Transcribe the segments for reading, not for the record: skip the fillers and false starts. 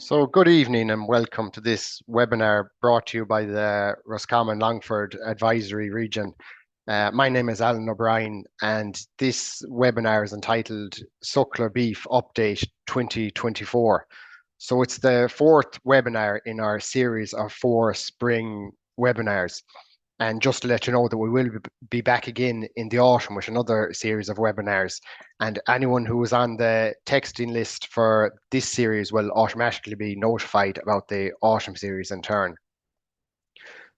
So, good evening and welcome to this webinar brought to you by the Roscommon Longford Advisory Region. My name is Alan O'Brien, and this webinar is entitled Suckler Beef Update 2024. So, it's the fourth webinar in our series of 4 spring webinars. And just to let you know that we will be back again in the autumn with another series of webinars. And anyone who is on the texting list for this series will automatically be notified about the autumn series in turn.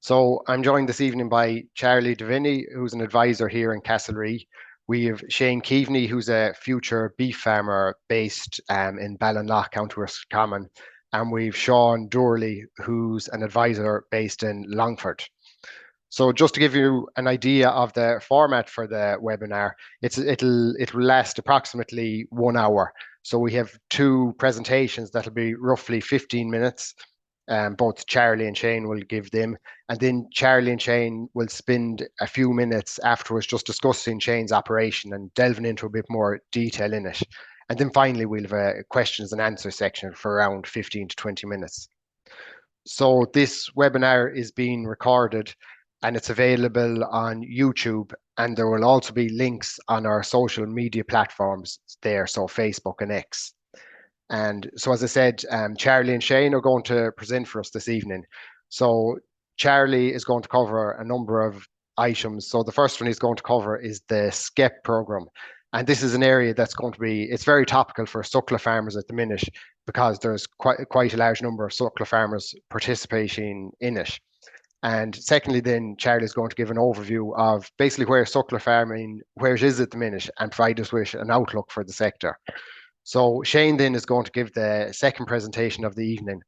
So I'm joined this evening by Charlie Devaney, who's an advisor here in Castlerea. We have Shane Keaveney, who's a future beef farmer based in Ballinlough, County Roscommon. And we've Sean Doorley, who's an advisor based in Longford. So just to give you an idea of the format for the webinar, it'll last approximately 1 hour. So we have 2 presentations that'll be roughly 15 minutes. Both Charlie and Shane will give them, and then Charlie and Shane will spend a few minutes afterwards just discussing Shane's operation and delving into a bit more detail in it. And then finally, we'll have a questions and answer section for around 15 to 20 minutes. So this webinar is being recorded and it's available on YouTube, and there will also be links on our social media platforms there, so Facebook and X. And so, as I said, Charlie and Shane are going to present for us this evening. So Charlie is going to cover a number of items. So the first one he's going to cover is the SCEP program. And this is an area that's going to be, it's very topical for suckler farmers at the minute because there's quite a large number of suckler farmers participating in it. And secondly, then Charlie's going to give an overview of basically where suckler farming, where it is at the minute, and provide us with an outlook for the sector. So Shane then is going to give the second presentation of the evening.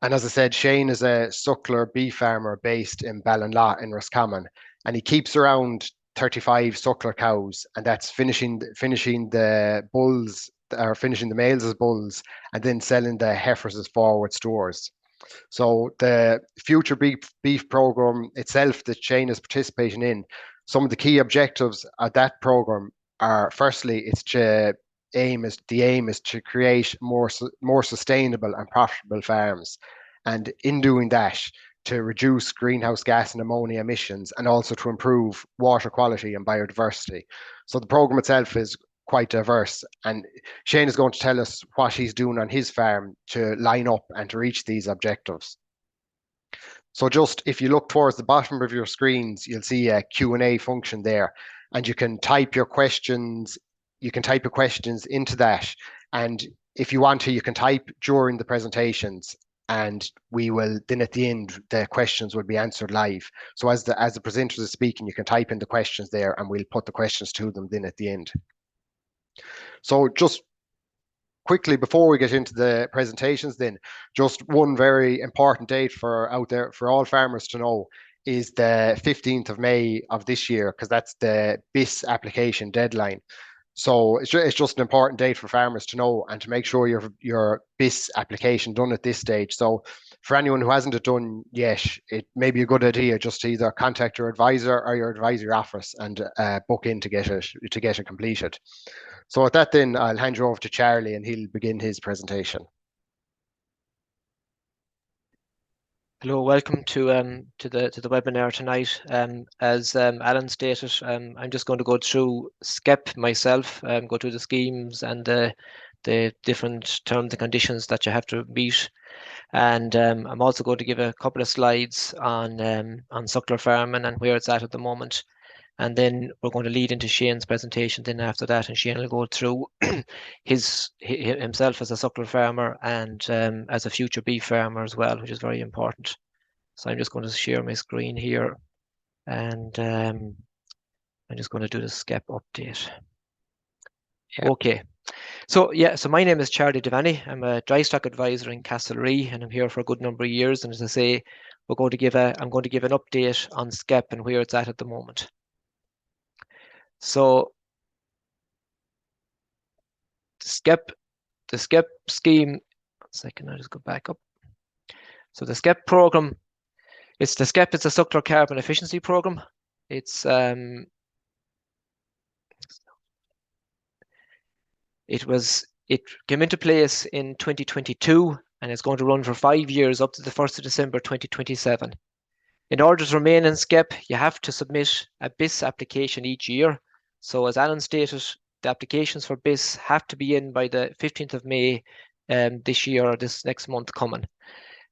And as I said, Shane is a suckler beef farmer based in Ballinlough in Roscommon, and he keeps around 35 suckler cows, and that's finishing the bulls, or finishing the males as bulls, and then selling the heifers as forward stores. So the future beef program itself that Shane is participating in, some of the key objectives of that program are, firstly, the aim is to create more sustainable and profitable farms, and in doing that, to reduce greenhouse gas and ammonia emissions, and also to improve water quality and biodiversity. So the program itself is quite diverse, and Shane is going to tell us what he's doing on his farm to line up and to reach these objectives. So just if you look towards the bottom of your screens, you'll see a Q&A function there, and you can type your questions. You can type your questions into that, and if you want to, you can type during the presentations, and we will then at the end the questions will be answered live. So as the presenters are speaking, you can type in the questions there, and we'll put the questions to them then at the end. So just quickly before we get into the presentations, then just one very important date for out there for all farmers to know is the 15th of May of this year, because that's the BIS application deadline. So it's just an important date for farmers to know and to make sure your BIS application done at this stage. So for anyone who hasn't it done yet, it may be a good idea just to either contact your advisor or your advisory office and book in to get it completed. So with that, then I'll hand you over to Charlie, and he'll begin his presentation. Hello, welcome to the webinar tonight. As Alan stated, I'm just going to go through SCEP myself, go through the schemes and the different terms and conditions that you have to meet. And I'm also going to give a couple of slides on suckler farming and where it's at the moment. And then we're going to lead into Shane's presentation then after that, and Shane will go through himself as a suckler farmer and as a future beef farmer as well, which is very important. So I'm just going to share my screen here, and I'm just going to do the SCEP update. Yeah. Okay. So my name is Charlie Devaney. I'm a Drystock Advisor in Castlerea, and I'm here for a good number of years. And as I say, I'm going to give an update on SCEP and where it's at the moment. So the SCEP scheme, 1 second, I'll just go back up. So the SCEP program, it's a suckler carbon efficiency program. It was It came into place in 2022 and it's going to run for 5 years up to the 1st of December 2027. In order to remain in SCEP, you have to submit a BIS application each year. So as Alan stated, the applications for BIS have to be in by the 15th of May this year or this next month coming.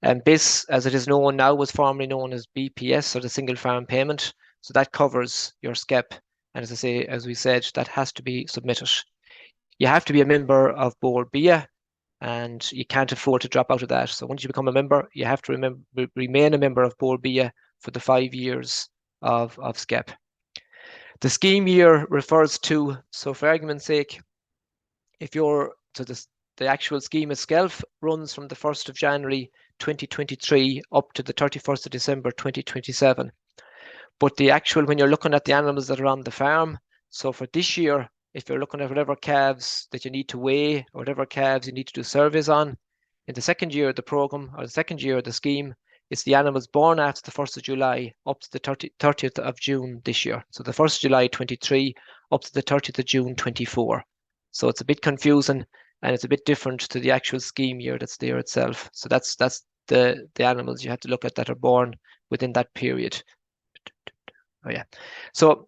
And BIS, as it is known now, was formerly known as BPS, or the Single Farm Payment. So that covers your SCEP. And as we said, that has to be submitted. You have to be a member of Board BIA, and you can't afford to drop out of that. So once you become a member, you have to remain a member of Board BIA for the 5 years of SCEP. The scheme year refers to, so for argument's sake, the actual scheme itself runs from the 1st of January 2023 up to the 31st of December 2027. But the actual, when you're looking at the animals that are on the farm, so for this year, if you're looking at whatever calves that you need to weigh or whatever calves you need to do surveys on, in the second year of the program or the second year of the scheme, it's the animals born after the 1st of July up to the 30th of June this year. So the 1st of July 23 up to the 30th of June 24. So it's a bit confusing and it's a bit different to the actual scheme year that's there itself. So that's the animals you have to look at that are born within that period. Oh yeah. So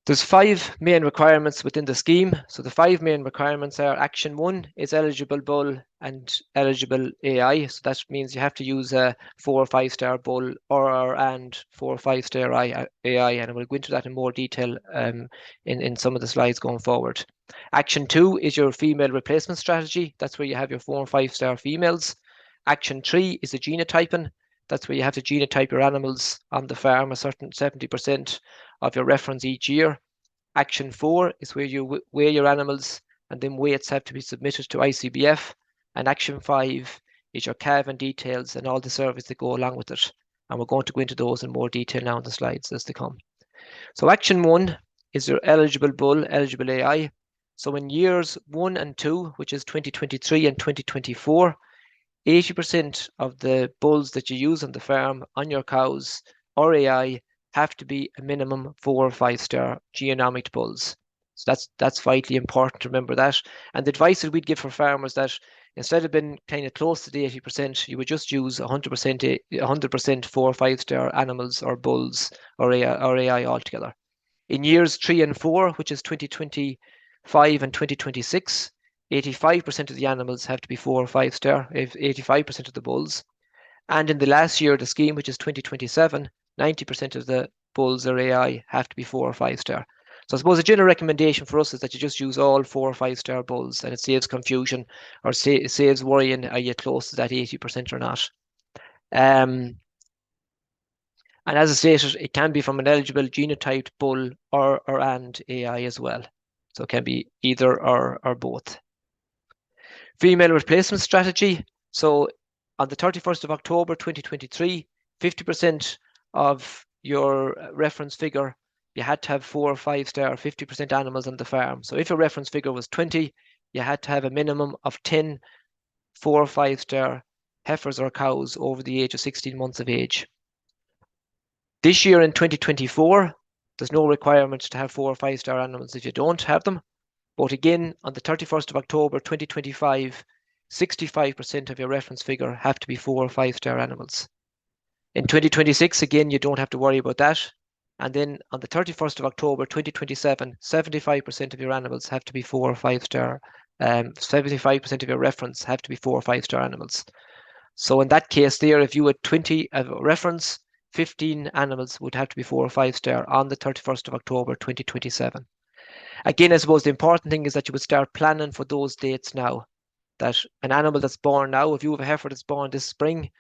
there's 5 main requirements within the scheme. So the 5 main requirements are: Action 1 is eligible bull and eligible AI. So that means you have to use a 4 or 5 star bull and 4 or 5 star AI, and we'll go into that in more detail in some of the slides going forward. Action 2 is your female replacement strategy. That's where you have your 4 and 5 star females. Action 3 is the genotyping. That's where you have to genotype your animals on the farm, a certain 70% of your reference each year. Action 4 is where you weigh your animals, and then weights have to be submitted to ICBF. And Action 5 is your calving details and all the surveys that go along with it. And we're going to go into those in more detail now in the slides as they come. So Action 1 is your eligible bull, eligible AI. So in years 1 and 2, which is 2023 and 2024, 80% of the bulls that you use on the farm, on your cows or AI, have to be a minimum 4 or 5 star genomic bulls. So that's vitally important to remember that. And the advice that we'd give for farmers that instead of being kind of close to the 80%, you would just use 100% 4 or 5 star animals or bulls or AI altogether. In years 3 and 4, which is 2025 and 2026, 85% of the animals have to be 4 or 5 star, 85% of the bulls. And in the last year of the scheme, which is 2027, 90% of the bulls or AI have to be 4 or 5 star. So I suppose a general recommendation for us is that you just use all 4 or 5 star bulls, and it saves confusion or saves worrying, are you close to that 80% or not? And as I stated, it can be from an eligible genotyped bull or AI as well. So it can be either or both. Female replacement strategy. So on the 31st of October 2023, 50% of your reference figure, you had to have 4 or 5 star, 50% animals on the farm. So if your reference figure was 20, you had to have a minimum of 10 4 or 5 star heifers or cows over the age of 16 months of age. This year in 2024, there's no requirement to have 4 or 5 star animals if you don't have them. But again, on the 31st of October 2025, 65% of your reference figure have to be 4 or 5 star animals. In 2026, again, you don't have to worry about that. And then on the 31st of October 2027, 75% of your animals have to be 4 or 5 star. 75% of your reference have to be 4 or 5 star animals. So in that case there, if you had 20 of reference, 15 animals would have to be 4 or 5 star on the 31st of October 2027. Again, I suppose the important thing is that you would start planning for those dates now. That an animal that's born now, if you have a heifer that's born this spring,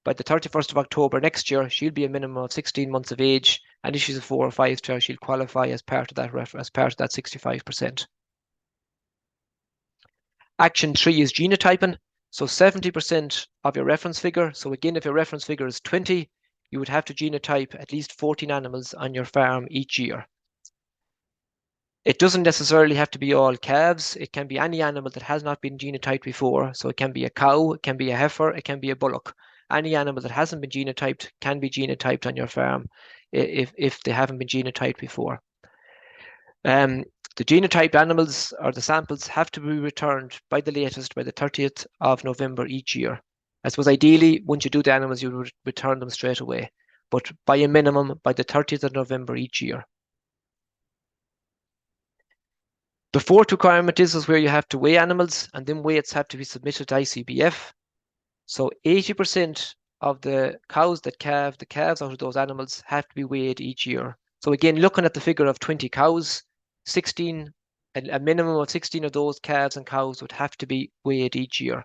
by the 31st of October next year, she'll be a minimum of 16 months of age, and if she's a 4 or 5 star, she'll qualify as part of that 65%. Action 3 is genotyping. So 70% of your reference figure. So again, if your reference figure is 20, you would have to genotype at least 14 animals on your farm each year. It doesn't necessarily have to be all calves. It can be any animal that has not been genotyped before. So it can be a cow, it can be a heifer, it can be a bullock. Any animal that hasn't been genotyped can be genotyped on your farm if they haven't been genotyped before. The genotyped animals or the samples have to be returned by the latest by the 30th of November each year. I suppose ideally, once you do the animals, you would return them straight away, but by a minimum by the 30th of November each year. The fourth requirement is where you have to weigh animals, and then weights have to be submitted to ICBF. So 80% of the cows that calve, the calves out of those animals have to be weighed each year. So again, looking at the figure of 20 cows, 16, a minimum of 16 of those calves and cows would have to be weighed each year.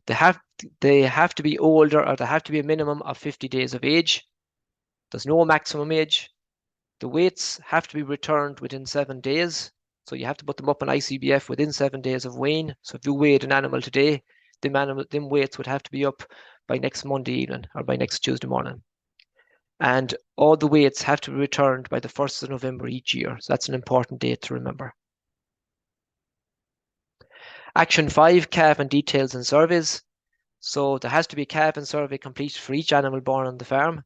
They have to be older, or they have to be a minimum of 50 days of age. There's no maximum age. The weights have to be returned within 7 days. So you have to put them up on ICBF within 7 days of weighing. So if you weighed an animal today, them weights would have to be up by next Monday evening or by next Tuesday morning. And all the weights have to be returned by the 1st of November each year. So that's an important date to remember. Action 5, calf and details and surveys. So there has to be a calf and survey completed for each animal born on the farm.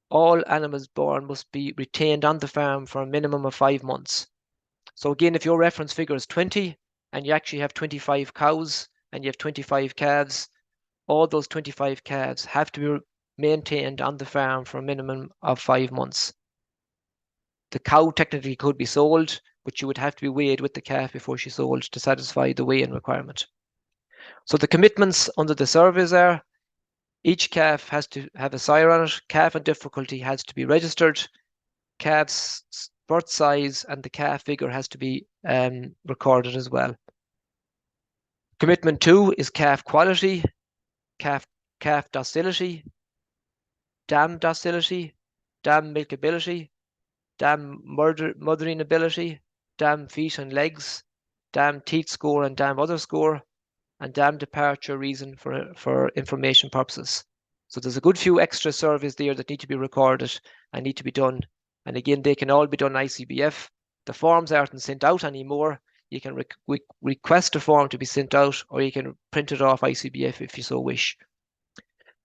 All animals born must be retained on the farm for a minimum of 5 months. So again, if your reference figure is 20 and you actually have 25 cows and you have 25 calves, all those 25 calves have to be maintained on the farm for a minimum of 5 months. The cow technically could be sold, but you would have to be weighed with the calf before she's sold to satisfy the weighing requirement. So the commitments under the surveys are: each calf has to have a sire on it, calf and difficulty has to be registered, calf's birth size and the calf figure has to be recorded as well. Commitment 2 is calf quality, calf docility, dam docility, dam milkability, dam mothering ability, dam feet and legs, dam teeth score and dam other score, and dam departure reason for information purposes. So there's a good few extra surveys there that need to be recorded and need to be done. And again, they can all be done ICBF. The forms aren't sent out anymore. You can request a form to be sent out, or you can print it off ICBF if you so wish.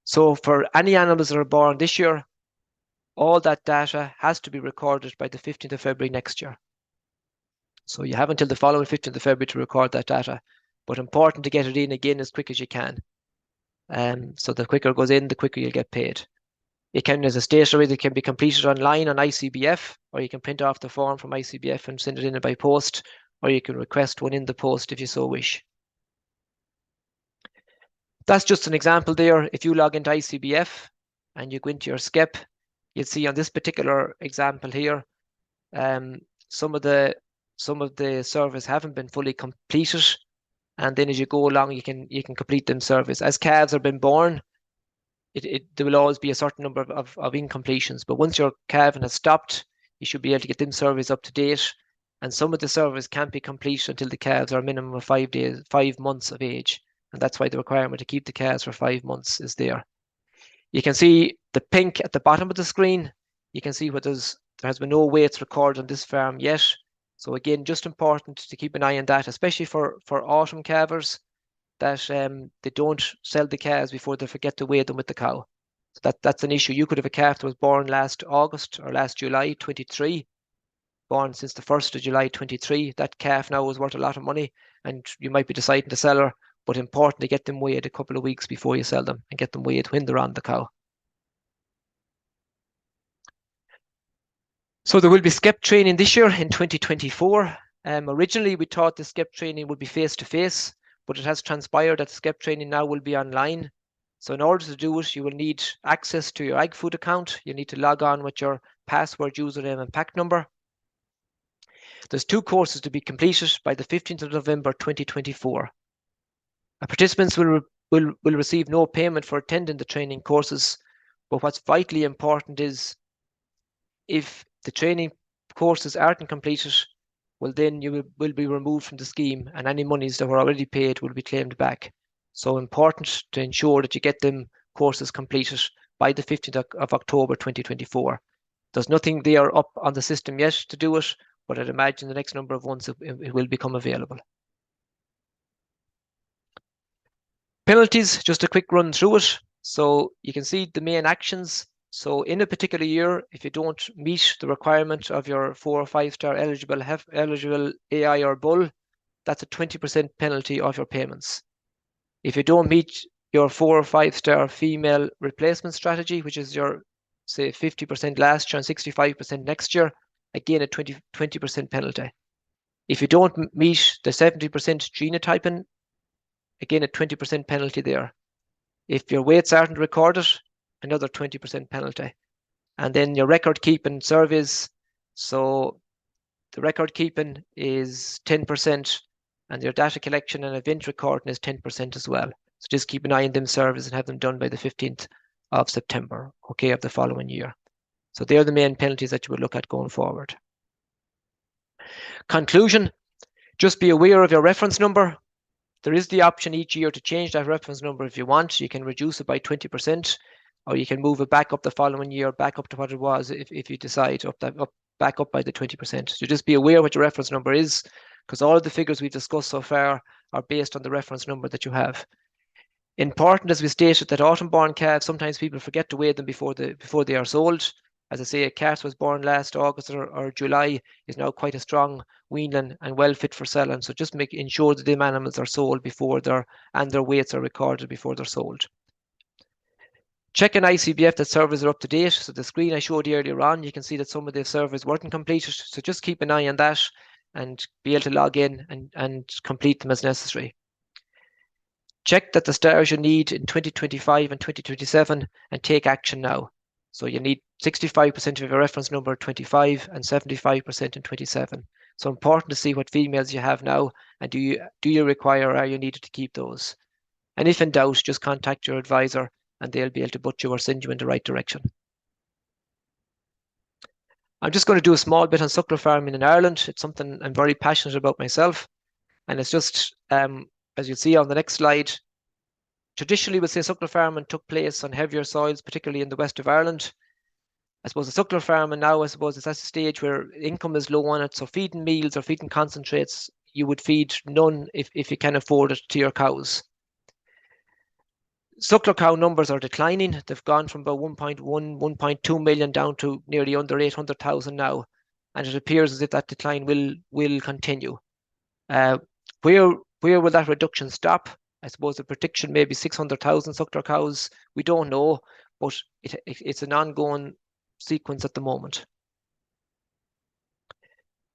So for any animals that are born this year, all that data has to be recorded by the 15th of February next year. So you have until the following 15th of February to record that data, but important to get it in again as quick as you can. So the quicker it goes in, the quicker you'll get paid. It can, as a stationery, that can be completed online on ICBF, or you can print off the form from ICBF and send it in by post, or you can request one in the post if you so wish. That's just an example there. If you log into ICBF and you go into your SCEP, you'll see on this particular example here, some of the surveys haven't been fully completed, and then as you go along, you can complete them surveys. As calves are being born, there will always be a certain number of incompletions, but once your calving has stopped, you should be able to get them surveys up to date, and some of the surveys can't be completed until the calves are a minimum of 5 months of age, and that's why the requirement to keep the calves for 5 months is there. You can see the pink at the bottom of the screen. You can see there has been no weights recorded on this farm yet. So again, just important to keep an eye on that, especially for autumn calvers, that they don't sell the calves before they forget to weigh them with the cow. So that's an issue. You could have a calf that was born last August or last July 23, born since the 1st of July 23. That calf now is worth a lot of money, and you might be deciding to sell her, but important to get them weighed a couple of weeks before you sell them and get them weighed when they're on the cow. So there will be SCEP training this year in 2024. Originally, we thought the SCEP training would be face-to-face, but it has transpired that the SCEP training now will be online. So in order to do it, you will need access to your AgFood account. You need to log on with your password, username, and pack number. There's 2 courses to be completed by the 15th of November 2024. Participants will receive no payment for attending the training courses, but what's vitally important is if the training courses aren't completed, well then you will be removed from the scheme, and any monies that were already paid will be claimed back. So important to ensure that you get them courses completed by the 15th of October 2024. There's nothing there up on the system yet to do it, but I'd imagine the next number of months it will become available. Penalties, just a quick run through it. So you can see the main actions. So in a particular year, if you don't meet the requirement of your 4 or 5 star eligible AI or bull, that's a 20% penalty of your payments. If you don't meet your 4 or 5 star female replacement strategy, which is your, say, 50% last year and 65% next year, again, a 20% penalty. If you don't meet the 70% genotyping, again, a 20% penalty there. If your weights aren't recorded, another 20% penalty. And then your record keeping surveys. So the record keeping is 10%, and your data collection and event recording is 10% as well. So just keep an eye on them surveys and have them done by the 15th of September, okay, of the following year. So they're the main penalties that you would look at going forward. Conclusion, just be aware of your reference number. There is the option each year to change that reference number if you want. You can reduce it by 20%, or you can move it back up the following year, back up to what it was if you decide back up by the 20%. So just be aware what your reference number is, because all of the figures we've discussed so far are based on the reference number that you have. Important, as we stated, that autumn-born calves, sometimes people forget to weigh them before they are sold. As I say, a calf was born last August or July is now quite a strong weanling and well fit for selling. So just ensure that them animals are sold before their weights are recorded before they're sold. Check an ICBF that surveys are up to date. So the screen I showed you earlier on, you can see that some of the surveys weren't completed. So just keep an eye on that and be able to log in and complete them as necessary. Check that the stars you need in 2025 and 2027 and take action now. So you need 65% of your reference number at 25 and 75% in 27. So important to see what females you have now, and do you require or are you needed to keep those? And if in doubt, just contact your advisor and they'll be able to put you or send you in the right direction. I'm just going to do a small bit on suckler farming in Ireland. It's something I'm very passionate about myself. And it's just, as you'll see on the next slide, traditionally we'll say suckler farming took place on heavier soils, particularly in the west of Ireland. I suppose the suckler farming now, I suppose, it's at a stage where income is low on it. So feeding meals or feeding concentrates, you would feed none if you can afford it to your cows. Suckler cow numbers are declining. They've gone from about 1.1, 1.2 million down to nearly under 800,000 now. And it appears as if that decline will continue. Where will that reduction stop? I suppose the prediction may be 600,000 suckler cows. We don't know, but it's an ongoing sequence at the moment.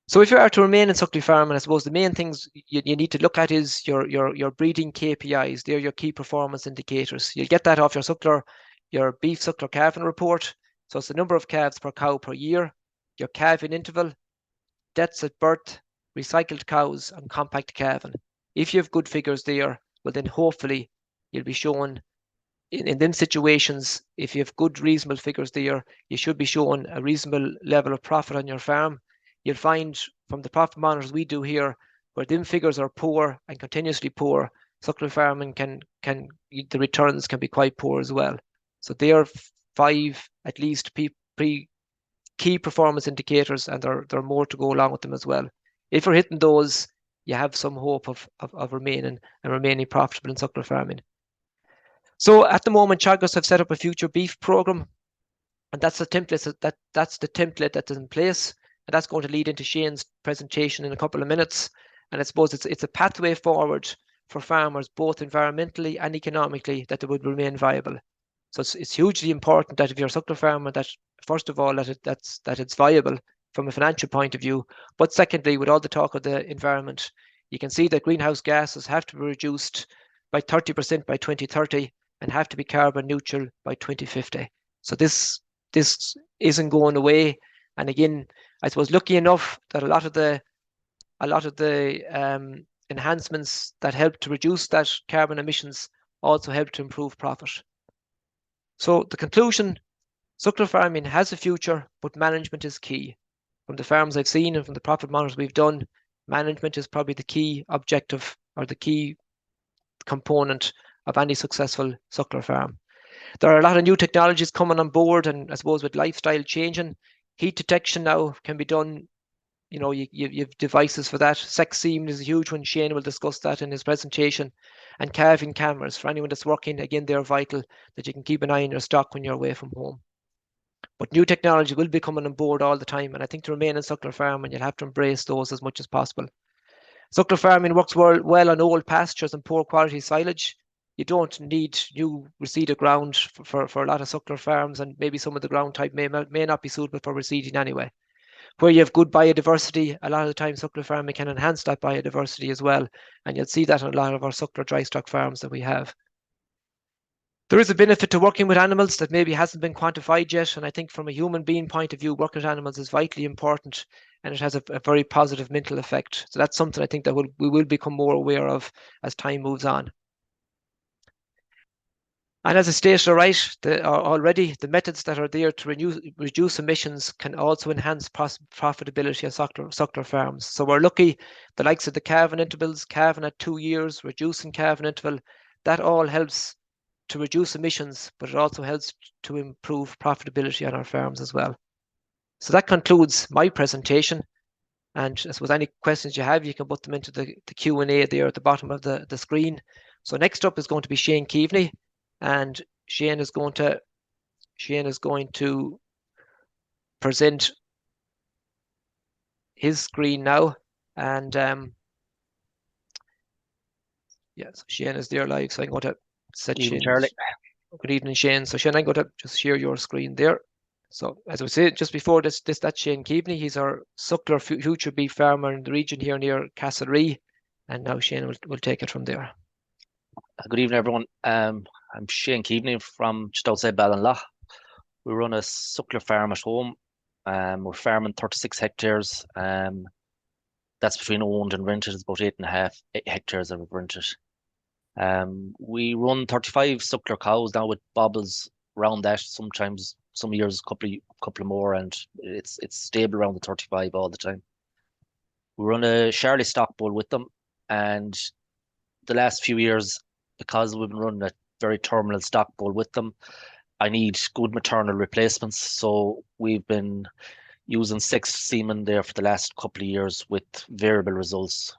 So if you are to remain in suckler farming, I suppose the main things you need to look at is your breeding KPIs. They're your key performance indicators. You'll get that off your beef suckler calving report. So it's the number of calves per cow per year, your calving interval, deaths at birth, recycled cows, and compact calving. If you have good figures there, well then hopefully you'll be shown in them situations, if you have good reasonable figures there, you should be showing a reasonable level of profit on your farm. You'll find from the profit monitors we do here, where them figures are poor and continuously poor, suckler farming the returns can be quite poor as well. So they are 5 at least key performance indicators, and there are more to go along with them as well. If you're hitting those, you have some hope of remaining profitable in suckler farming. So at the moment, Teagasc have set up a future beef program, and that's the template that's in place, and that's going to lead into Shane's presentation in a couple of minutes. And I suppose it's a pathway forward for farmers, both environmentally and economically, that they would remain viable. So it's hugely important that if you're a suckler farmer, that first of all that it's viable from a financial point of view, but secondly, with all the talk of the environment, you can see that greenhouse gases have to be reduced by 30% by 2030 and have to be carbon neutral by 2050. So this isn't going away. And again, I suppose lucky enough that a lot of the enhancements that help to reduce that carbon emissions also help to improve profit. So the conclusion, suckler farming has a future, but management is key. From the farms I've seen and from the profit monitors we've done, management is probably the key objective or the key component of any successful suckler farm. There are a lot of new technologies coming on board, and I suppose with lifestyle changing, heat detection now can be done. You know, you have devices for that. Sex seam is a huge one. Shane will discuss that in his presentation. And calving cameras, for anyone that's working, again, they're vital, that you can keep an eye on your stock when you're away from home. But new technology will be coming on board all the time, and I think to remain in suckler farming, you'll have to embrace those as much as possible. Suckler farming works well on old pastures and poor quality silage. You don't need new reseeded ground for a lot of suckler farms, and maybe some of the ground type may not be suitable for reseeding anyway. Where you have good biodiversity, a lot of the time suckler farming can enhance that biodiversity as well, and you'll see that on a lot of our suckler dry stock farms that we have. There is a benefit to working with animals that maybe hasn't been quantified yet, and I think from a human being point of view, working with animals is vitally important, and it has a very positive mental effect. So that's something I think that we will become more aware of as time moves on. And as I stated already, the methods that are there to reduce emissions can also enhance profitability of suckler farms. So we're lucky, the likes of the calving intervals, calving at 2 years, reducing calving interval, that all helps to reduce emissions, but it also helps to improve profitability on our farms as well. So that concludes my presentation. And I suppose any questions you have, you can put them into the Q&A there at the bottom of the screen. So next up is going to be Shane Keaveney, and Shane is going to present his screen now. And yes, Shane is there live, so I'm going to set Shane. Charlie. Good evening, Shane. So Shane, I'm going to just share your screen there. So as I was saying just before that's Shane Keaveney. He's our suckler future beef farmer in the region here near Castlerea. And now Shane will take it from there. Good evening, everyone. I'm Shane Keaveney from just outside Ballinlough. We run a suckler farm at home. We're farming 36 hectares. That's between owned and rented. It's about 8.5 hectares that we've rented. We run 35 suckler cows now with bobbles around that. Sometimes some years couple more, and it's stable around the 35 all the time. We run a Charlie stock bull with them, and the last few years, because we've been running a very terminal stock bull with them, I need good maternal replacements. So we've been using sex semen there for the last couple of years with variable results.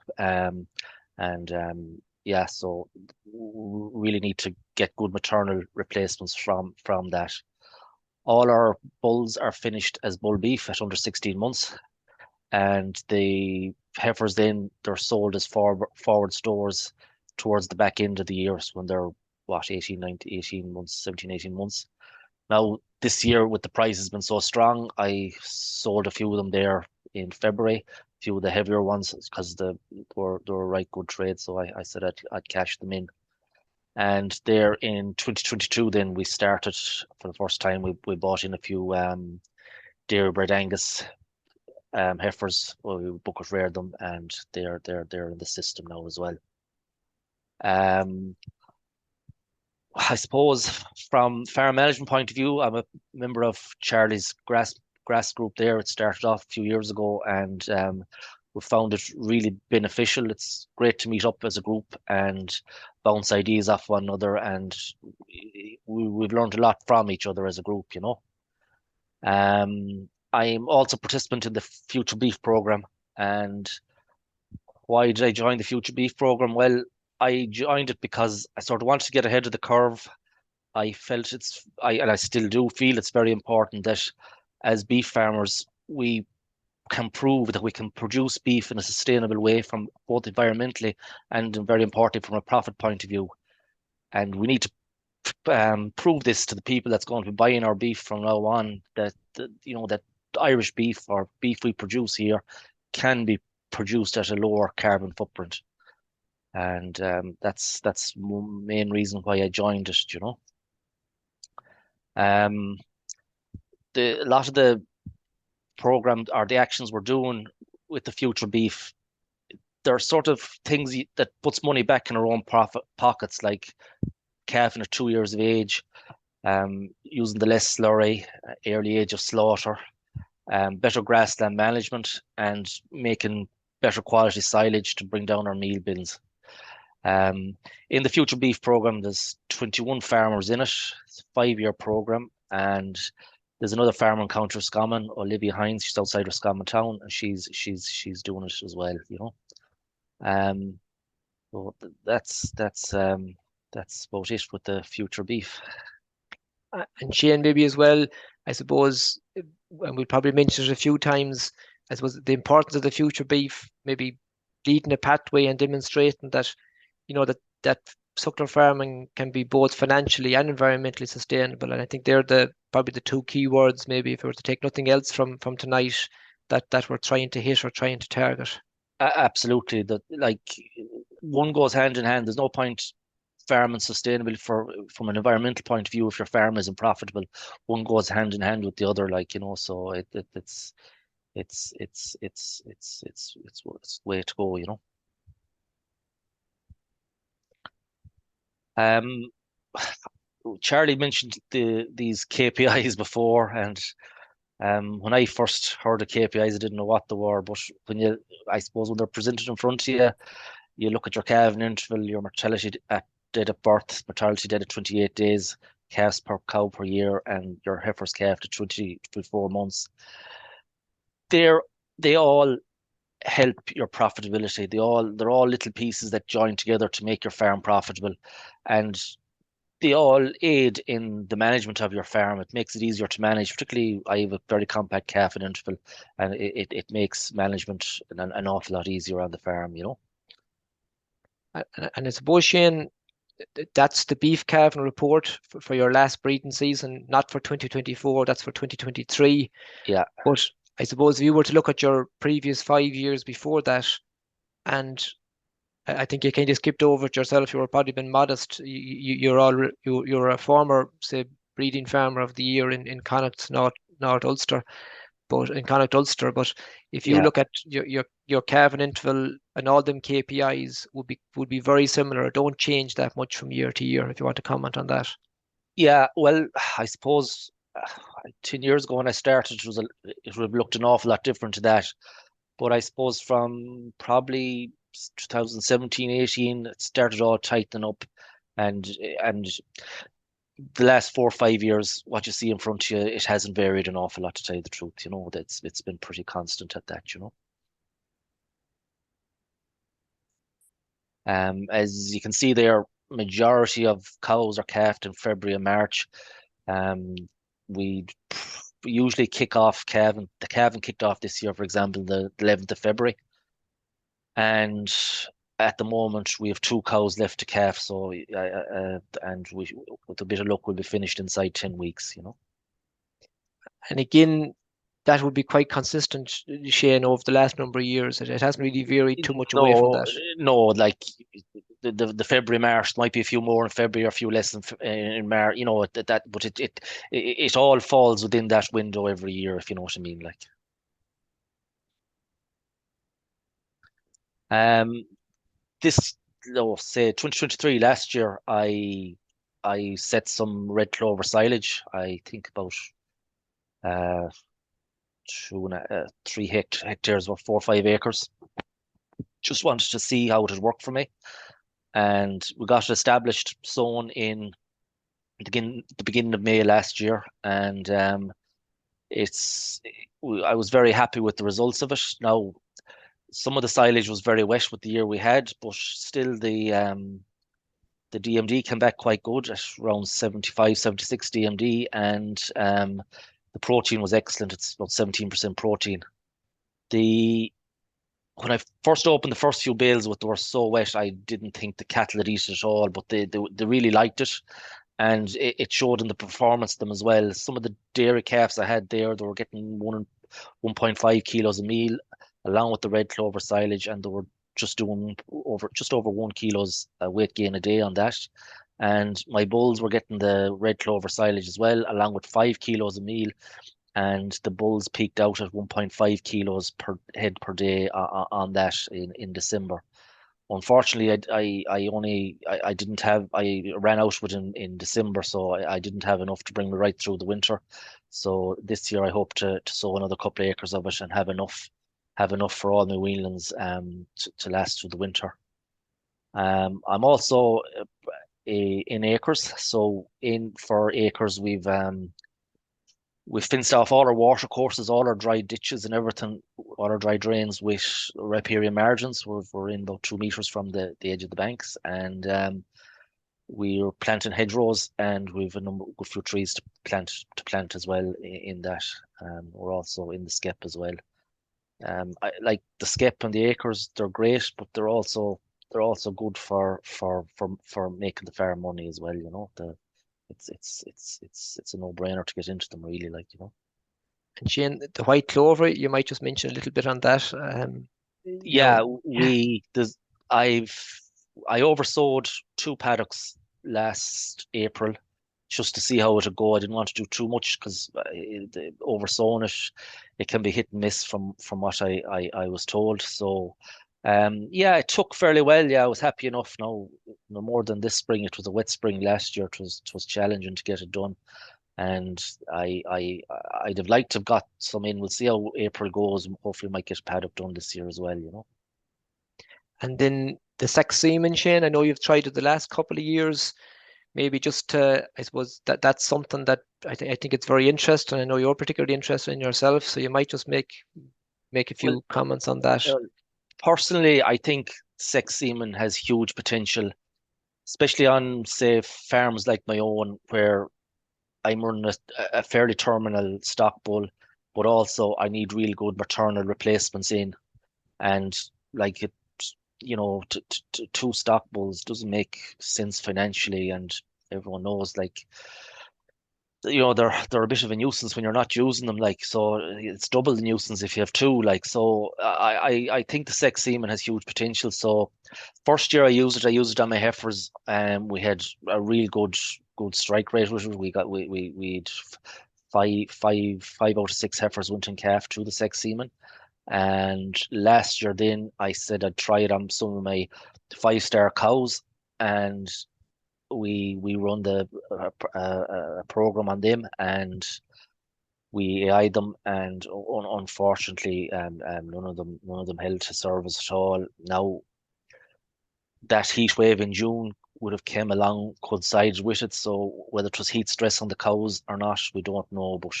Yeah, so we really need to get good maternal replacements from that. All our bulls are finished as bull beef at under 16 months, and the heifers then they're sold as forward stores towards the back end of the year, so when they're 18 months, 17, 18 months. Now this year with the price has been so strong, I sold a few of them there in February, a few of the heavier ones, because they were right good trade, so I said I'd cash them in. And there in 2022, then we started for the first time. We bought in a few dairy bred Angus heifers. Well, we bucket reared them, and they're in the system now as well. I suppose from farm management point of view, I'm a member of Charlie's grass group there. It started off a few years ago, and we found it really beneficial. It's great to meet up as a group and bounce ideas off one another, and we've learned a lot from each other as a group, you know. I'm also a participant in the Future Beef program. And why did I join the Future Beef program? Well, I joined it because I sort of wanted to get ahead of the curve. I felt and I still do feel it's very important that as beef farmers, we can prove that we can produce beef in a sustainable way, from both environmentally and very importantly from a profit point of view. And we need to prove this to the people that's going to be buying our beef from now on, that that Irish beef or beef we produce here can be produced at a lower carbon footprint. And that's the main reason why I joined it, you know. A lot of the program or the actions we're doing with the Future Beef, there are sort of things that puts money back in our own pockets, like calving at 2 years of age, using the less slurry, early age of slaughter, better grassland management, and making better quality silage to bring down our meal bills. In the Future Beef program, there's 21 farmers in it. It's a 5-year program, and there's another farmer in County Roscommon, Olivia Hines. She's outside Roscommon town, and she's doing it as well, you know. So that's about it with the Future Beef. And Shane, maybe as well, I suppose, and we probably mentioned it a few times, I suppose the importance of the future beef, maybe leading a pathway and demonstrating that, that suckler farming can be both financially and environmentally sustainable. And I think they're probably the two key words, maybe if we were to take nothing else from tonight, that we're trying to hit or trying to target. Absolutely. That, like, one goes hand in hand. There's no point farming sustainable from an environmental point of view if your farm isn't profitable. One goes hand in hand with the other, so it's the way to go. Charlie mentioned these KPIs before, and when I first heard of KPIs, I didn't know what they were. But I suppose when they're presented in front of you, you look at your calving interval, your mortality at date of birth, mortality date at 28 days, calves per cow per year, and your heifer's calf to 24 months. They all help your profitability. They're all little pieces that join together to make your farm profitable, and they all aid in the management of your farm. It makes it easier to manage. Particularly, I have a very compact calving interval, and it makes management an awful lot easier on the farm. And I suppose, Shane, that's the beef calving report for your last breeding season, not for 2024, that's for 2023. Yeah. But I suppose if you were to look at your previous 5 years before that, and I think you kind of skipped over it yourself, you were probably been modest. You're a former, say, breeding farmer of the year in Connacht, North Ulster. But in Connacht Ulster, but if you look at your calving interval and all them KPIs would be very similar. Don't change that much from year to year. If you want to comment on that. Yeah, well, I suppose 10 years ago when I started, it would have looked an awful lot different to that. But I suppose from probably 2017, 18, it started all tightening up, and the last 4 or 5 years, what you see in front of you, it hasn't varied an awful lot, to tell you the truth. It's been pretty constant at that. As you can see there, majority of cows are calved in February and March. We usually kick off calving. The calving kicked off this year, for example, the 11th of February. And at the moment, we have 2 cows left to calve. So, and with a bit of luck, we'll be finished inside 10 weeks. And again, that would be quite consistent, Shane, over the last number of years. It hasn't really varied too much away from that. No, like the February, March might be a few more in February or a few less in March. But it all falls within that window every year, if you know what I mean. Say 2023 last year, I set some red clover silage. I think about 3 hectares or 4 or 5 acres. Just wanted to see how it would work for me, and we got it established, sown in the beginning of May last year, and I was very happy with the results of it. Now, some of the silage was very wet with the year we had, but still the DMD came back quite good at around 75, 76 DMD, and the protein was excellent. It's about 17% protein. When I first opened the first few bales, they were so wet, I didn't think the cattle had eaten it at all, but they really liked it, and it showed in the performance of them as well. Some of the dairy calves I had there, they were getting 1.5 kilos a meal, along with the red clover silage, and they were just doing just over 1 kilo's weight gain a day on that. And my bulls were getting the red clover silage as well, along with 5 kilos a meal, and the bulls peaked out at 1.5 kilos per head per day on that in December. Unfortunately, I ran out with it in December, so I didn't have enough to bring me right through the winter. So this year I hope to sow another couple of acres of it and have enough for all my weanlings to last through the winter. I'm also in acres. So for acres, we've fenced off all our water courses, all our dry ditches and everything, all our dry drains with riparian margins. We're in about 2 meters from the edge of the banks, and we're planting hedgerows, and we've a good few trees to plant as well in that. We're also in the skep as well. I like the skep and the acres. They're great, but they're also good for making the farm money as well. It's a no-brainer to get into them, really, like. And Shane, the white clover, you might just mention a little bit on that. Yeah, I oversowed 2 paddocks last April just to see how it would go. I didn't want to do too much because oversowing it can be hit and miss from what I was told. So yeah, it took fairly well. Yeah, I was happy enough. No more than this spring. It was a wet spring last year. It was challenging to get it done. And I'd have liked to have got some in. We'll see how April goes. Hopefully might get paddock done this year as well. And then the sex semen, Shane, I know you've tried it the last couple of years. Maybe just to, I suppose that's something that I think it's very interesting. I know you're particularly interested in yourself, so you might just make a few comments on that. Personally, I think sex semen has huge potential, especially on, say, farms like my own, where I'm running a fairly terminal stock bull, but also I need real good maternal replacements in, and like it, 2 stock bulls doesn't make sense financially, and everyone knows, like, they're a bit of a nuisance when you're not using them, like, so it's double the nuisance if you have 2, like. So I think the sex semen has huge potential. So first year I used it on my heifers, and we had a real good strike rate with it. We'd five out of 6 heifers went in calf through the sex semen. And last year then I said I'd try it on some of my 5-star cows, and we run the program on them, and we AI'd them, and unfortunately none of them held to service at all. Now that heat wave in June would have came along coincided with it, so whether it was heat stress on the cows or not, we don't know, but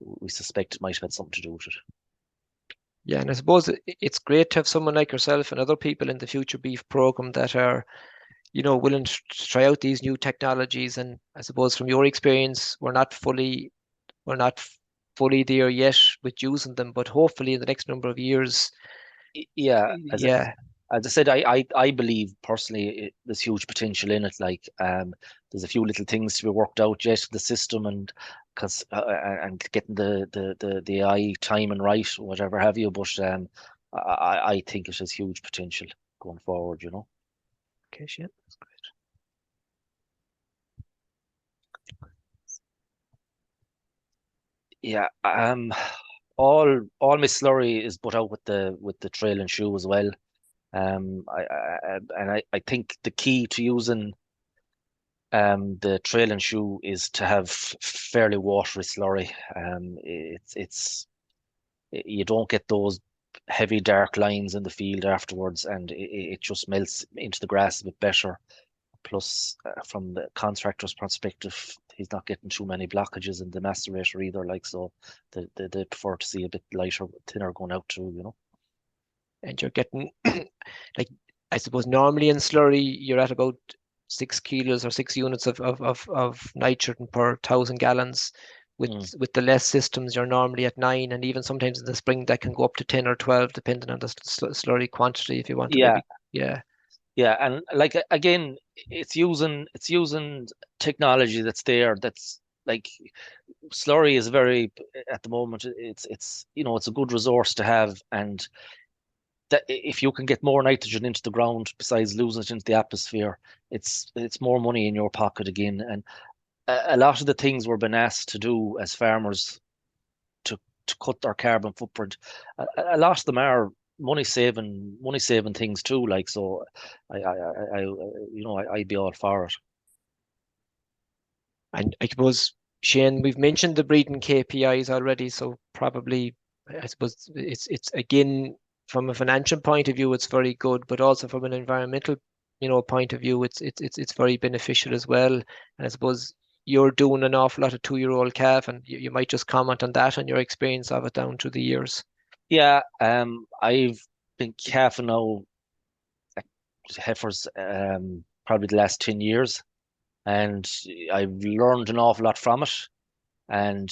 we suspect it might have had something to do with it. Yeah, and I suppose it's great to have someone like yourself and other people in the Future Beef program that are, willing to try out these new technologies. And I suppose from your experience, we're not fully there yet with using them, but hopefully in the next number of years. Yeah, Yeah. As I said, I believe personally there's huge potential in it. Like, there's a few little things to be worked out yet, the system, and getting the AI timing right, whatever have you. But I think it has huge potential going forward. Okay, Shane, that's great. Yeah, all my slurry is put out with the trail and shoe as well. I think the key to using the trail and shoe is to have fairly watery slurry. You don't get those heavy dark lines in the field afterwards, and it just melts into the grass a bit better. Plus, from the contractor's perspective, he's not getting too many blockages in the macerator either. Like, so they prefer to see a bit lighter, thinner going out too. And you're getting, like, I suppose normally in slurry you're at about 6 kilos or 6 units of nitrogen per 1,000 gallons. With the less systems, you're normally at 9, and even sometimes in the spring that can go up to 10 or 12, depending on the slurry quantity. If you want to, yeah, and like, again, it's using technology that's there. That's like, slurry is very, at the moment, it's a good resource to have, and that if you can get more nitrogen into the ground besides losing it into the atmosphere, it's more money in your pocket again. And a lot of the things we're being asked to do as farmers to cut our carbon footprint, a lot of them are money saving things too. Like, so I'd be all for it. And I suppose, Shane, we've mentioned the breeding KPIs already, so probably I suppose it's again, from a financial point of view, it's very good, but also from an environmental, point of view, it's very beneficial as well. And I suppose you're doing an awful lot of 2-year-old calf, and you might just comment on that and your experience of it down through the years. Yeah, I've been calving now heifers probably the last 10 years, and I've learned an awful lot from it. And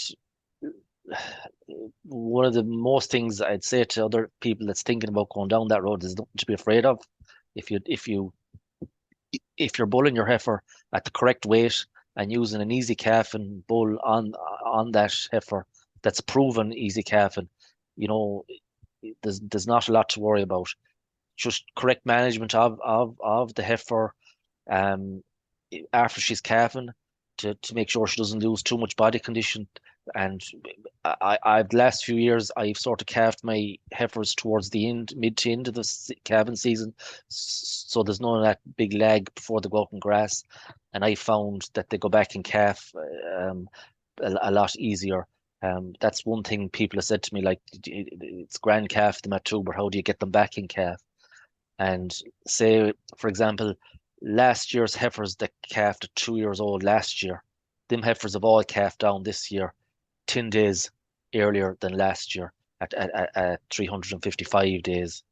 one of the most things I'd say to other people that's thinking about going down that road is nothing to be afraid of. If you're bulling your heifer at the correct weight and using an easy calving bull on that heifer that's proven easy calving, there's not a lot to worry about. Just correct management of the heifer after she's calving to make sure she doesn't lose too much body condition. And I've the last few years I've sort of calved my heifers towards the mid to end of the calving season, so there's none of that big lag before they go out in grass, and I found that they go back and calf a lot easier. That's one thing people have said to me, like, it's grand calf them at two, but how do you get them back in calf? And say, for example, last year's heifers that calved at 2 years old last year, them heifers have all calved down this year 10 days earlier than last year at 355 days,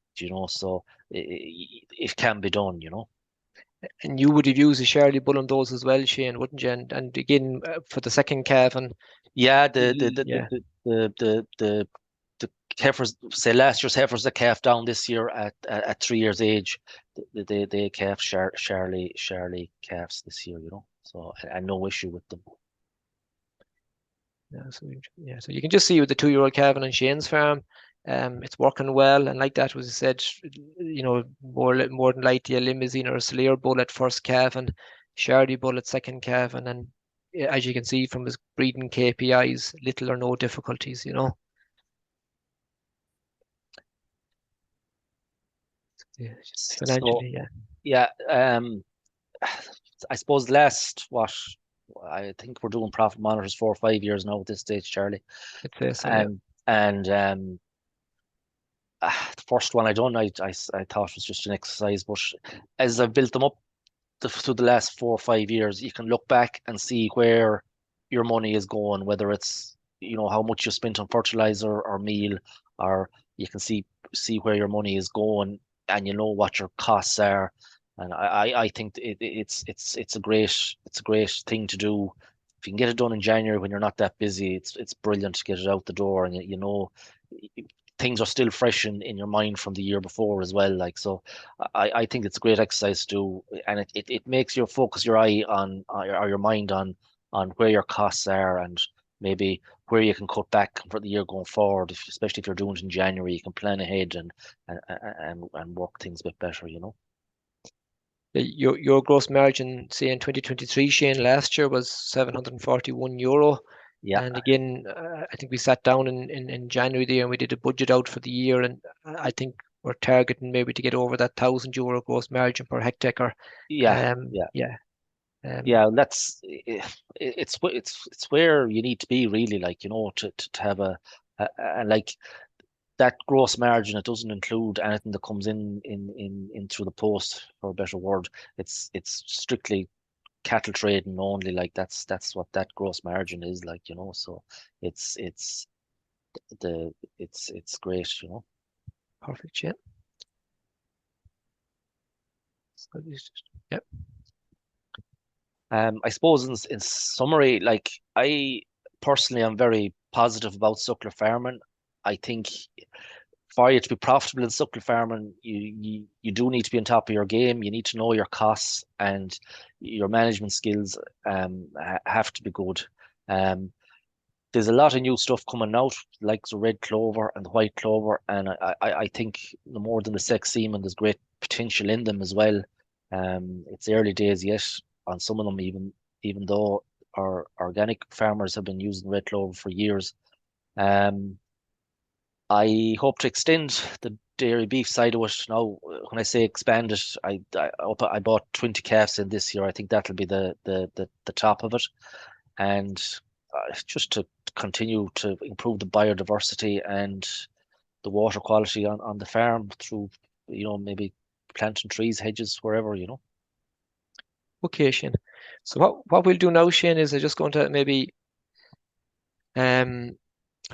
so it can be done, And you would have used a Charlie bull on those as well, Shane, wouldn't you? And again, for the second calf, and yeah, yeah, the heifers, say last year's heifers that calved down this year at 3 years age, they calf Charlie calves this year, so and no issue with them. So you can just see with the 2-year-old calving on Shane's farm, it's working well, and like that was said, more than likely a limousine or a Slayer bull at first calving, Charlie bull at second calving, and as you can see from his breeding KPIs, little or no difficulties, financially, I suppose I think we're doing profit monitors 4 or 5 years now at this stage, Charlie. I'd say so, and the first one I done, I thought was just an exercise, but as I've built them up through the last 4 or 5 years, you can look back and see where your money is going, whether it's how much you spent on fertilizer or meal, or you can see where your money is going, and what your costs are. And I think it's a great thing to do. If you can get it done in January when you're not that busy, it's brilliant to get it out the door, and things are still fresh in your mind from the year before as well. Like, so I think it's a great exercise to do, and it makes you focus your eye on or your mind on where your costs are, and maybe where you can cut back for the year going forward. Especially if you're doing it in January, you can plan ahead and work things a bit better, Your gross margin, say in 2023, Shane, last year was €741. Yeah. And again, I think we sat down in January there and we did a budget out for the year, and I think we're targeting maybe to get over that €1,000 gross margin per hectare. Yeah. That's it's where you need to be, really, like, to have a like that gross margin. It doesn't include anything that comes in through the post, for a better word. It's strictly cattle trading only. Like, that's what that gross margin is, like, so it's great, Perfect, yeah. Yep. I suppose in summary, like, I personally am very positive about suckler farming. I think for you to be profitable in suckler farming, you do need to be on top of your game. You need to know your costs, and your management skills have to be good. There's a lot of new stuff coming out, like the red clover and the white clover, and I think no more than the sex semen, there's great potential in them as well. It's early days yet on some of them, even though our organic farmers have been using red clover for years. I hope to extend the dairy beef side of it now. When I say expand it, I bought 20 calves in this year. I think that'll be the top of it, and just to continue to improve the biodiversity and the water quality on the farm through, maybe planting trees, hedges, wherever, Okay, Shane. So what we'll do now, Shane, is I'm just going to maybe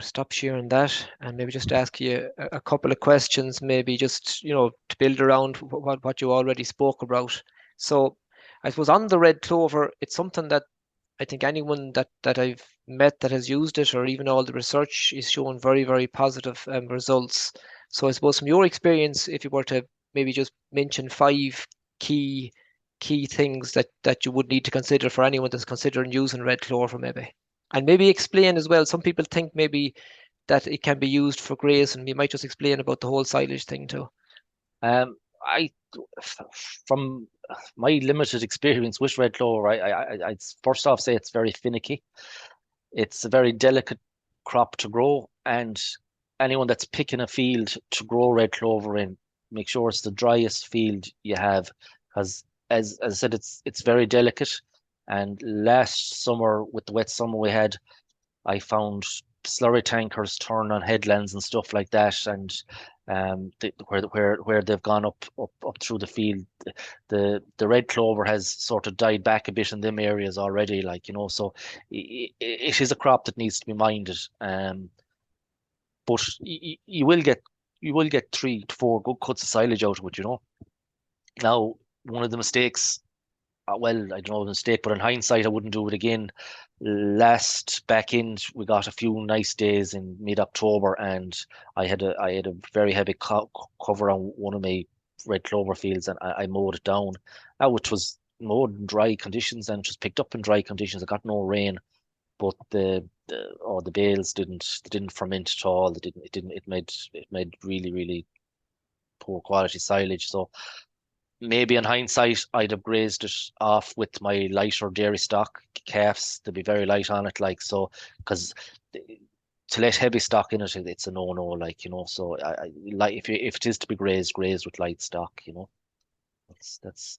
stop sharing that and maybe just ask you a couple of questions, maybe just to build around what you already spoke about. So I suppose on the red clover, it's something that I think anyone that I've met that has used it, or even all the research, is showing very, very positive results. So I suppose from your experience, if you were to maybe just mention 5 key things that you would need to consider for anyone that's considering using red clover, maybe, and maybe explain as well. Some people think maybe that it can be used for graze, and you might just explain about the whole silage thing too. I, from my limited experience with red clover, I'd first off say it's very finicky. It's a very delicate crop to grow, and anyone that's picking a field to grow red clover in, make sure it's the driest field you have, because as I said, it's very delicate. And last summer, with the wet summer we had, I found slurry tankers turn on headlands and stuff like that, and where they've gone up through the field, the red clover has sort of died back a bit in them areas already, like, you know. So it is a crop that needs to be minded. But you will get 3 to 4 good cuts of silage out of it, you know. Now, one of the mistakes, well, I don't know, a mistake, but in hindsight, I wouldn't do it again. Last back end, we got a few nice days in mid-October, and I had a very heavy cover on one of my red clover fields, and I mowed it down. Now, which was mowed in dry conditions and just picked up in dry conditions. I got no rain, but the bales didn't ferment at all. It made really, really poor quality silage. So maybe in hindsight, I'd have grazed it off with my lighter dairy stock calves. They'd be very light on it, like, so, because to let heavy stock in it, it's a no-no, like, you know. So I like, if it is to be grazed with light stock, you know. That's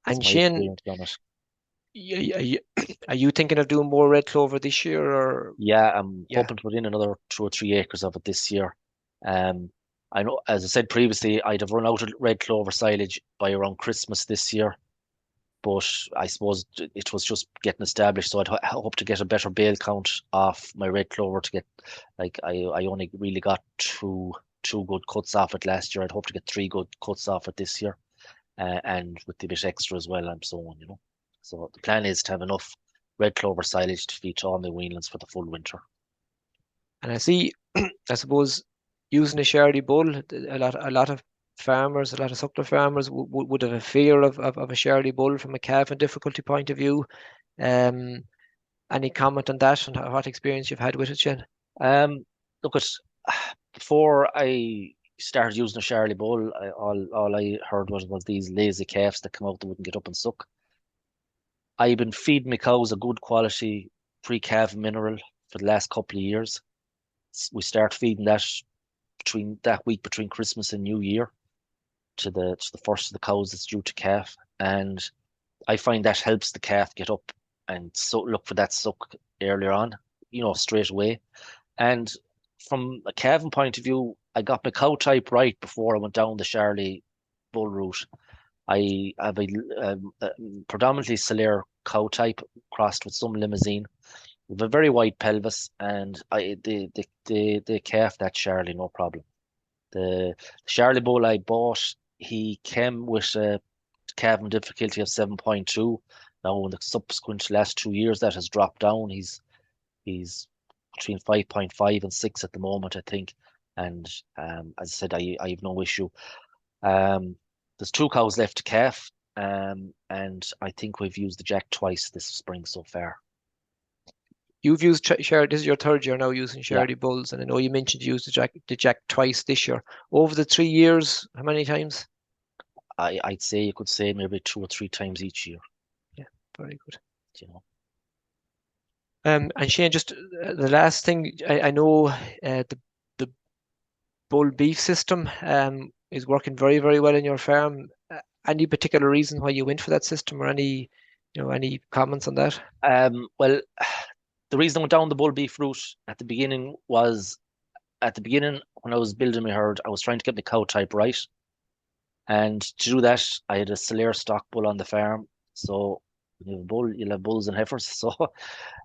And my Shane, experience on it. are you thinking of doing more red clover this year, or? Yeah, I'm Yeah. hoping to put in another 2 or 3 acres of it this year. I know, as I said previously, I'd have run out of red clover silage by around Christmas this year, but I suppose it was just getting established. So I'd hope to get a better bale count off my red clover to get, like, I only really got two good cuts off it last year. I'd hope to get 3 good cuts off it this year, and with the bit extra as well, I'm sowing, you know. So the plan is to have enough red clover silage to feed all my weanlings for the full winter. And I see, I suppose, using a Charlie bull, a lot of farmers, a lot of suckler farmers would have a fear of a Charlie bull from a calf and difficulty point of view. Any comment on that, and what experience you've had with it, Jen? Look, before I started using a Charlie bull, all I heard was these lazy calves that come out that wouldn't get up and suck. I've been feeding my cows a good quality pre-calf mineral for the last couple of years. We start feeding that week between Christmas and New Year to the first of the cows that's due to calf, and I find that helps the calf get up and so look for that suck earlier on, you know, straight away. And from a calving point of view, I got my cow type right before I went down the Charlie bull route. I have a predominantly Celair cow type crossed with some Limousine, with a very wide pelvis, and they calf that Charlie no problem. The Charlie bull I bought, he came with a calving difficulty of 7.2. Now in the subsequent last 2 years that has dropped down. He's between 5.5 and 6 at the moment, I think. And as I said, I have no issue. There's 2 cows left to calf, and I think we've used the jack twice this spring so far. You've used Charlie. This is your 3rd year now using Charlie bulls, and I know you mentioned you used the jack twice this year. Over the 3 years, how many times? I'd say you could say maybe 2 or 3 times each year. Yeah, very good. You know. And Shane, just the last thing, I know the bull beef system is working very, very well in your farm. Any particular reason why you went for that system, or any comments on that? Well, the reason I went down the bull beef route at the beginning was, when I was building my herd, I was trying to get my cow type right. And to do that, I had a Celair stock bull on the farm. So when you have a bull, you'll have bulls and heifers. So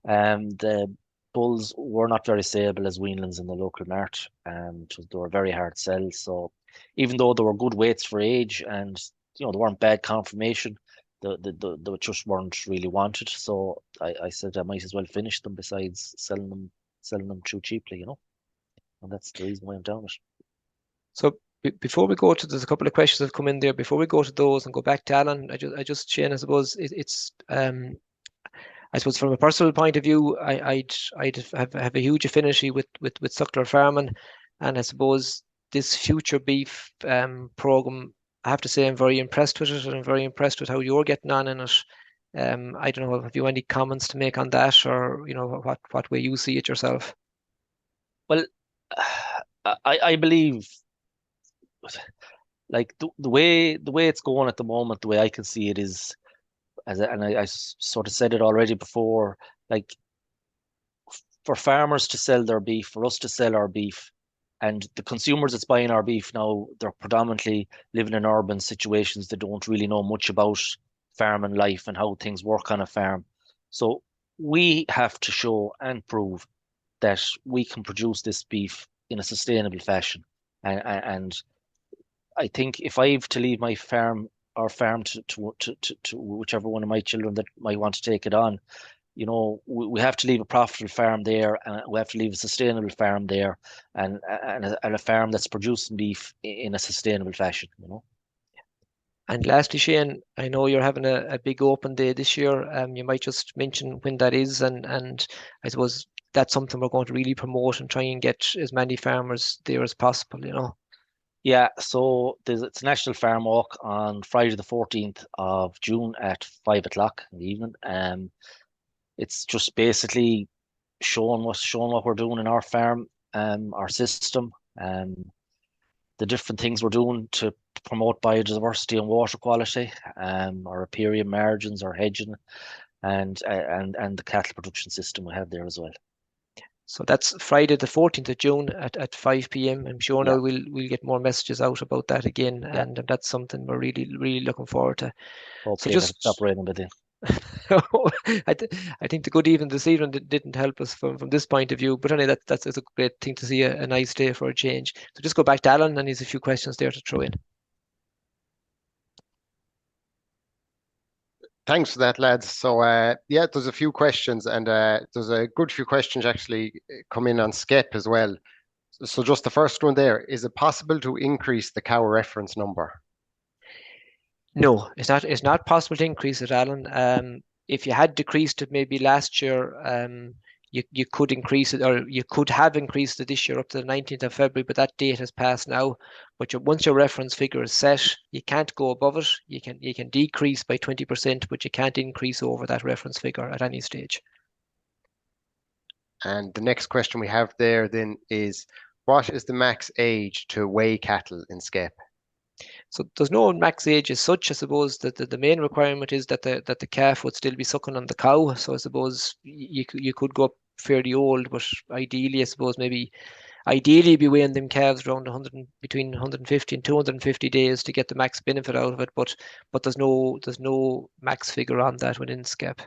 the bulls were not very saleable as weanlings in the local mart. They were very hard to sell. So even though they were good weights for age, and they weren't bad conformation, they just weren't really wanted. So I said I might as well finish them besides selling them too cheaply, you know. And that's the reason why I'm doing it. So before we go to, there's a couple of questions that have come in there. Before we go to those and go back to Alan, Shane, I suppose I suppose from a personal point of view, I'd have a huge affinity with suckler farming, and I suppose this Future Beef program, I have to say I'm very impressed with it, and I'm very impressed with how you're getting on in it. I don't know, have you any comments to make on that, or you know what way you see it yourself? Well, I believe, like the way it's going at the moment, the way I can see it is, and I sort of said it already before, like for farmers to sell their beef, for us to sell our beef, and the consumers that's buying our beef now, they're predominantly living in urban situations. They don't really know much about farming life and how things work on a farm. So we have to show and prove that we can produce this beef in a sustainable fashion. And I think if I have to leave my farm or farm to whichever one of my children that might want to take it on, you know, we have to leave a profitable farm there, and we have to leave a sustainable farm there, and a farm that's producing beef in a sustainable fashion, you know. And lastly, Shane, I know you're having a big open day this year. You might just mention when that is, and I suppose that's something we're going to really promote and try and get as many farmers there as possible, you know. Yeah, so it's a National Farm Walk on Friday the 14th of June at 5 o'clock in the evening. It's just basically showing what we're doing in our farm, our system, the different things we're doing to promote biodiversity and water quality, our riparian margins, our hedging, and the cattle production system we have there as well. So that's Friday the 14th of June at 5 p.m. I'm sure now Yeah. we'll get more messages out about that again, Yeah. and that's something we're really looking forward to. Hopefully So it'll stop raining by then. I think the good even this evening didn't help us from this point of view. But anyway, that's a great thing to see a nice day for a change. So just go back to Alan, and he's a few questions there to throw in. Thanks for that, lads. So yeah, there's a few questions, and there's a good few questions actually come in on SCEP as well. So just the first one there, is it possible to increase the cow reference number? No, it's not. It's not possible to increase it, Alan. If you had decreased it maybe last year, you could increase it, or you could have increased it this year up to the 19th of February, but that date has passed now. But once your reference figure is set, you can't go above it. You can decrease by 20%, but you can't increase over that reference figure at any stage. And the next question we have there then is, what is the max age to weigh cattle in SCEP? So there's no max age as such. I suppose that the main requirement is that the calf would still be sucking on the cow. So I suppose you could go up fairly old, but ideally, I suppose ideally be weighing them calves around between 150 and 250 days to get the max benefit out of it. But there's no max figure on that within SCEP.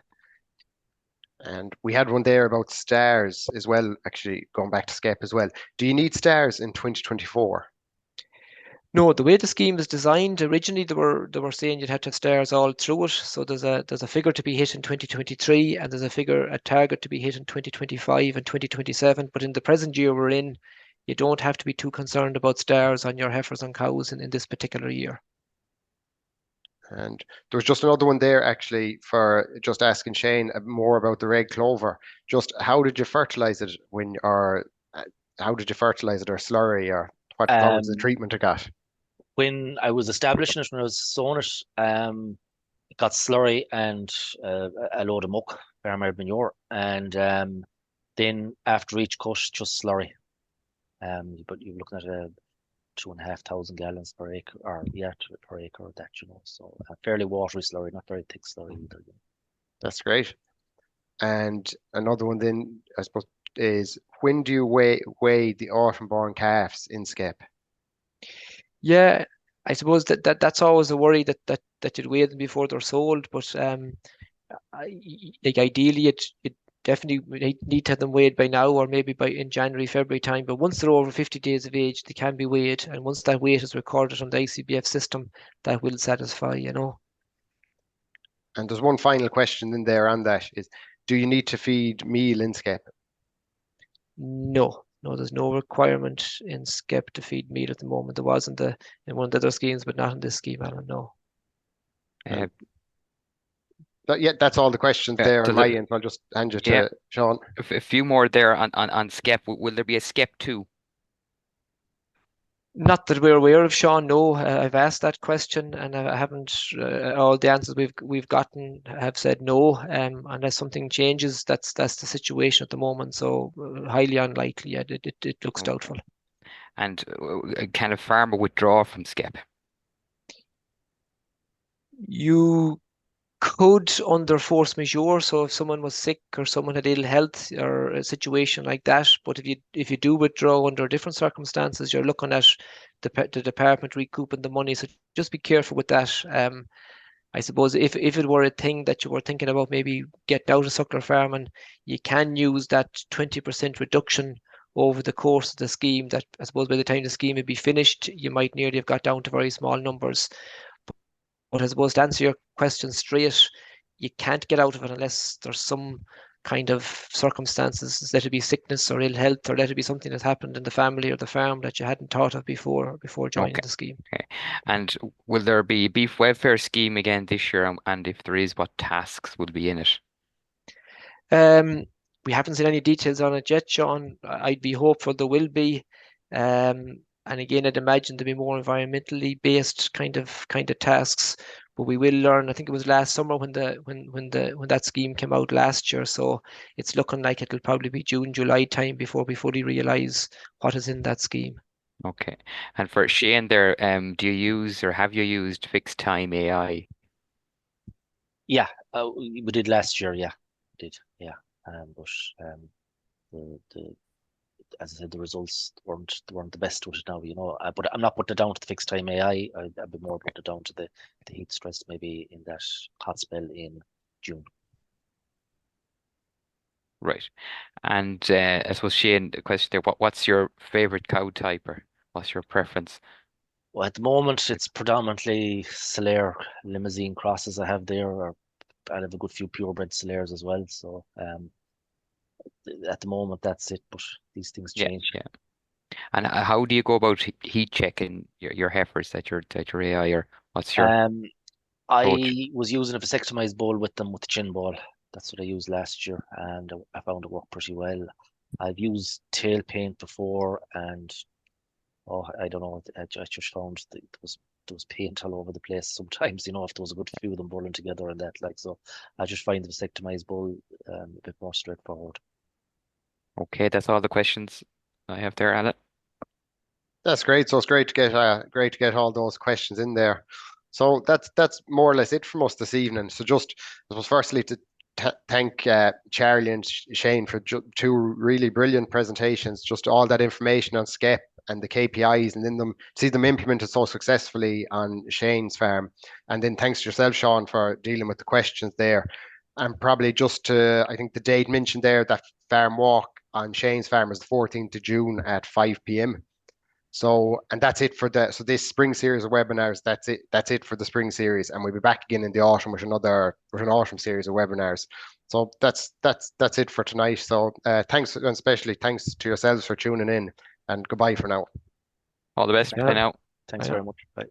And we had one there about stars as well, actually going back to SCEP as well. Do you need stars in 2024? No, the way the scheme is designed, originally they were saying you'd have to have stars all through it. So there's a figure to be hit in 2023, and there's a target to be hit in 2025 and 2027. But in the present year we're in, you don't have to be too concerned about stars on your heifers and cows in this particular year. And there was just another one there actually for just asking Shane more about the red clover. Just how did you fertilize it how did you fertilize it, or slurry, or what was the treatment it got? When I was establishing it, when I was sowing it, it got slurry and a load of muck, farmer manure, and then after each cut, just slurry. But you're looking at 2,500 gallons per acre, per acre of that, you know. So fairly watery slurry, not very thick slurry either. You know. That's great. And another one then, I suppose, is when do you weigh the autumn-born calves in SCEP? Yeah, I suppose that's always a worry that you'd weigh them before they're sold. But like ideally, it definitely need to have them weighed by now, or maybe in January, February time. But once they're over 50 days of age, they can be weighed, and once that weight is recorded on the ICBF system, that will satisfy, you know. And there's one final question in there on that is, do you need to feed meal in skep? No, there's no requirement in skep to feed meal at the moment. There was in one of the other schemes, but not in this scheme, Alan, no. Uh, Yeah, that's all the questions Yeah, there on does my it- end. I'll just hand you Yeah. to Sean. a few more there on skep. Will there be a skep 2? Not that we're aware of, Sean. No, I've asked that question, and I haven't. All the answers we've gotten have said no. Unless something changes, that's the situation at the moment. So highly unlikely. Yeah, it looks doubtful. And can a farmer withdraw from skep? You could under force majeure. So if someone was sick or someone had ill health or a situation like that, but if you do withdraw under different circumstances, you're looking at the department recouping the money. So just be careful with that. I suppose if it were a thing that you were thinking about, maybe getting out of suckler farming, you can use that 20% reduction over the course of the scheme. That I suppose by the time the scheme would be finished, you might nearly have got down to very small numbers. But I suppose to answer your question straight, you can't get out of it unless there's some kind of circumstances, let it be sickness or ill health, or let it be something that happened in the family or the farm that you hadn't thought of before joining Okay. the scheme. Okay. And will there be beef welfare scheme again this year? And if there is, what tasks will be in it? We haven't seen any details on it yet, Sean. I'd be hopeful there will be. And again, I'd imagine there'll be more environmentally based kind of tasks. But we will learn. I think it was last summer when that scheme came out last year. So it's looking like it'll probably be June, July time before we fully realise what is in that scheme. Okay. And for Shane there, do you use or have you used fixed time AI? Yeah, we did last year. Yeah, we did. Yeah, but the as I said, the results weren't the best with it now. But I'm not putting it down to the fixed time AI. I'd be more putting it down to the heat stress maybe in that hot spell in June. Right. And I suppose Shane, the question there, what's your favorite cow type, or what's your preference? Well, at the moment, it's predominantly Castlerea limousine crosses I have there, or I have a good few purebred Castlereas as well. So at the moment, that's it. But these things change. Yeah. And how do you go about heat checking your heifers that your AI, or what's your approach? I was using a vasectomized bull with them with the chin ball. That's what I used last year, and I found it worked pretty well. I've used tail paint before, and I don't know, I just found that there was paint all over the place sometimes. If there was a good few of them burning together and that, so I just find the vasectomized bull a bit more straightforward. Okay, that's all the questions I have there, Alan. That's great. So it's great to get all those questions in there. So that's more or less it from us this evening. So just, I suppose, firstly to thank Charlie and Shane for two really brilliant presentations. Just all that information on skep and the KPIs, and then see them implemented so successfully on Shane's farm. And then thanks to yourself, Sean, for dealing with the questions there. And probably just to, I think the date mentioned there, that farm walk on Shane's farm is the 14th of June at 5 p.m. So, and that's it for this spring series of webinars. That's it for the spring series, and we'll be back again in the autumn with an autumn series of webinars. So that's it for tonight. So thanks, and especially thanks to yourselves for tuning in, and goodbye for now. All the best. Bye now. Thanks very much. Bye.